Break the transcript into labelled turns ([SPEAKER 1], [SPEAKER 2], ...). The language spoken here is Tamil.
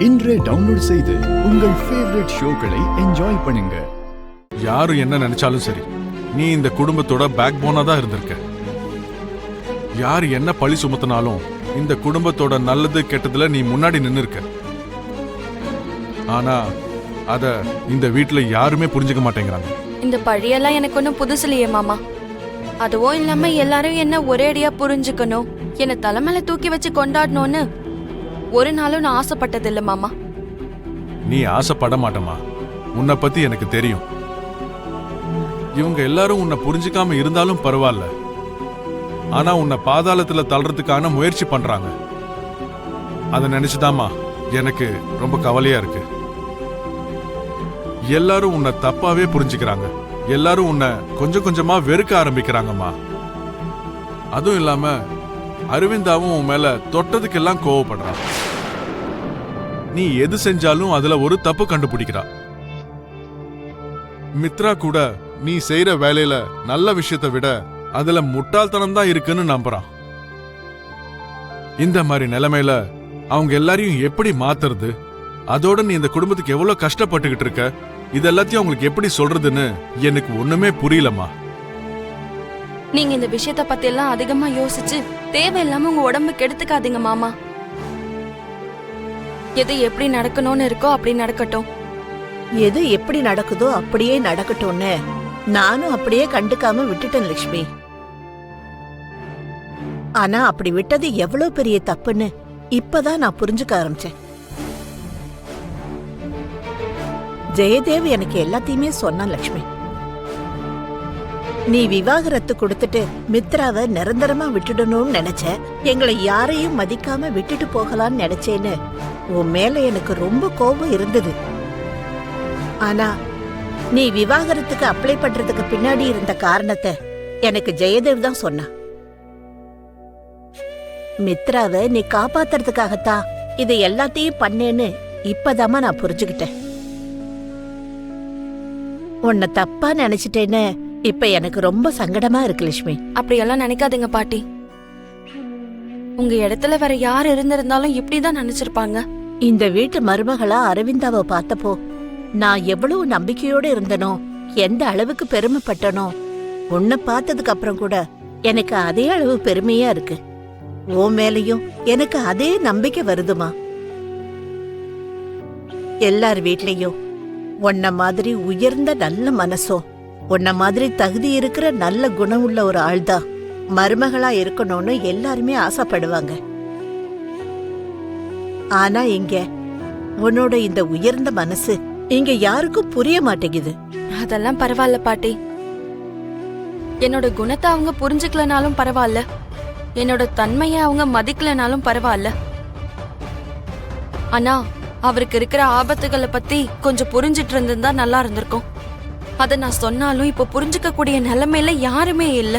[SPEAKER 1] இன்றே டவுன்லோட் செய்து உங்கள் ஃபேவரட் ஷோக்களை என்ஜாய் பண்ணுங்க.
[SPEAKER 2] யாரு என்ன நினைச்சாலும் சரி, நீ இந்த குடும்பத்தோட பேக் போனா தான் இருந்திருக்க. யாரு என்ன பழி சுமத்தினாலும் இந்த குடும்பத்தோட நல்லது கெட்டதுல நீ முன்னாடி நின்னு இருக்க. ஆனா அத இந்த வீட்டுல யாருமே புரிஞ்சுக்க மாட்டேங்கிறாங்க.
[SPEAKER 3] இந்த பழியெல்லாம் எனக்கு ஒன்னும் புதுசு இல்லையே மாமா. அதுவும் இல்லாம எல்லாரும் என்ன ஒரேடியா புரிஞ்சுக்கணும், என்ன தலைமையில தூக்கி வச்சு கொண்டாடணும்னு ஒரு நாளும் நான் ஆசைப்பட்டது இல்ல மாமா.
[SPEAKER 2] நீ ஆசைப்பட மாட்டமா, உன்னை பத்தி எனக்கு தெரியும். இவங்க எல்லாரும் உன்னை புரிஞ்சுக்காம இருந்தாலும் பரவாயில்ல, ஆனா உன்னை பாதாளத்துல தள்ளுறதுக்கான முயற்சி பண்றாங்க. அதை நினைச்சுதாமா எனக்கு ரொம்ப கவலையா இருக்கு. எல்லாரும் உன்னை தப்பாவே புரிஞ்சுக்கிறாங்க. எல்லாரும் உன்னை கொஞ்சம் கொஞ்சமா வெறுக்க ஆரம்பிக்கிறாங்கம்மா. அதுவும் இல்லாம அரவிந்தாவும் உன் மேல தொட்டதுக்கெல்லாம் கோவப்படுறான். நீ எது செஞ்சாலும் அதுல ஒரு தப்பு கண்டுபிடிக்கிறா. மித்ரா கூட நீ செய்யற வேலையில நல்ல விஷயத்தை விட அதுல முட்டாள்தனம் தான் இருக்குன்னு நம்புறான். இந்த மாதிரி நிலைமையில அவங்க எல்லாரையும் எப்படி மாத்துறது? அதோட நீ இந்த குடும்பத்துக்கு எவ்வளவு கஷ்டப்பட்டுக்கிட்டு இருக்க, இதெல்லாத்தையும் அவங்களுக்கு எப்படி சொல்றதுன்னு எனக்கு ஒண்ணுமே புரியலம்மா.
[SPEAKER 3] நீங்க இந்த விஷயத்த பத்தி எல்லாம் அதிகமா யோசிச்சு தேவையில்லாம உங்க உடம்பு கெடுத்துக்காதீங்க மாமா. எது எப்படி நடக்கணும்னு இருக்கோ அப்படி நடக்கட்டும்.
[SPEAKER 4] எது எப்படி நடக்குதோ அப்படியே நடக்கட்டும்னு நானும் அப்படியே கண்டுக்காம விட்டுட்டேன் லட்சுமி. ஆனா அப்படி விட்டது எவ்வளவு பெரிய தப்புன்னு இப்பதான் நான் புரிஞ்சுக்க ஆரம்பிச்சேன். ஜெயதேவ் எனக்கு எல்லாத்தையுமே சொன்னான் லட்சுமி. நீ விவாகரத்து கொடுத்துட்டு மித்ராவை நிரந்தரமா விட்டுடணும்னு நினைச்ச, எங்களை யாரையும் மதிக்காம விட்டுட்டு போகலான்னு நினைச்சேன்னு உன் மேல எனக்கு ரொம்ப கோபம் இருந்தது. ஆனா நீ விவாகரத்துக்கு அப்ளை பண்றதுக்கு பின்னாடி இருந்த காரணத்தை எனக்கு ஜெயதேவ் தான் சொன்னான். மித்ராவை நீ காப்பாத்துறதுக்காகத்தான் இது எல்லாத்தையும் பண்ணேன்னு இப்பதாமா நான் புரிஞ்சுக்கிட்டேன். உன்னை தப்பா நினைச்சிட்டேன்னு இப்ப எனக்கு ரொம்ப சங்கடமா இருக்கு லட்சுமி.
[SPEAKER 3] அப்படியெல்லாம் நினைக்காதீங்க பாட்டி. உங்க இடத்துல வேற யார் இருந்திருந்தாலும் இப்படிதான் நினைச்சிருப்பாங்க.
[SPEAKER 4] இந்த வீட்டு மருமகளா அரவிந்தாவை பார்த்தப்போ நான் எவ்வளவு நம்பிக்கையோட இருந்தனோ, எந்த அளவுக்கு பெருமைப்பட்டனோ, உன்னை பார்த்ததுக்கு அப்புறம் கூட எனக்கு அதே அளவு பெருமையா இருக்கு. உன் மேலையும் எனக்கு அதே நம்பிக்கை வருதுமா. எல்லார் வீட்லயும் உன்ன மாதிரி உயர்ந்த நல்ல மனசோ, உன்ன மாதிரி தகுதி இருக்கிற நல்ல குணம் உள்ள ஒரு ஆள்தான் மருமகளா இருக்கணும்னு எல்லாருமே ஆசைப்படுவாங்க. ஆனா இங்க உன்னோட இந்த உயர்ந்த மனசு இங்க யாருக்கும் புரிய மாட்டேங்குது.
[SPEAKER 3] அதெல்லாம் பரவாயில்ல பாட்டி. என்னோட குணத்தை அவங்க புரிஞ்சுக்கலனாலும் பரவாயில்ல, என்னோட தன்மையை அவங்க மதிக்கலனாலும் பரவாயில்ல. ஆனா அவருக்கு இருக்கிற ஆபத்துகளை பத்தி கொஞ்சம் புரிஞ்சிட்டு இருந்திருந்தா நல்லா இருந்திருக்கும். அத நான் சொன்னாலும் இப்ப புரிஞ்சுக்க கூடிய நிலைமையில யாருமே இல்ல.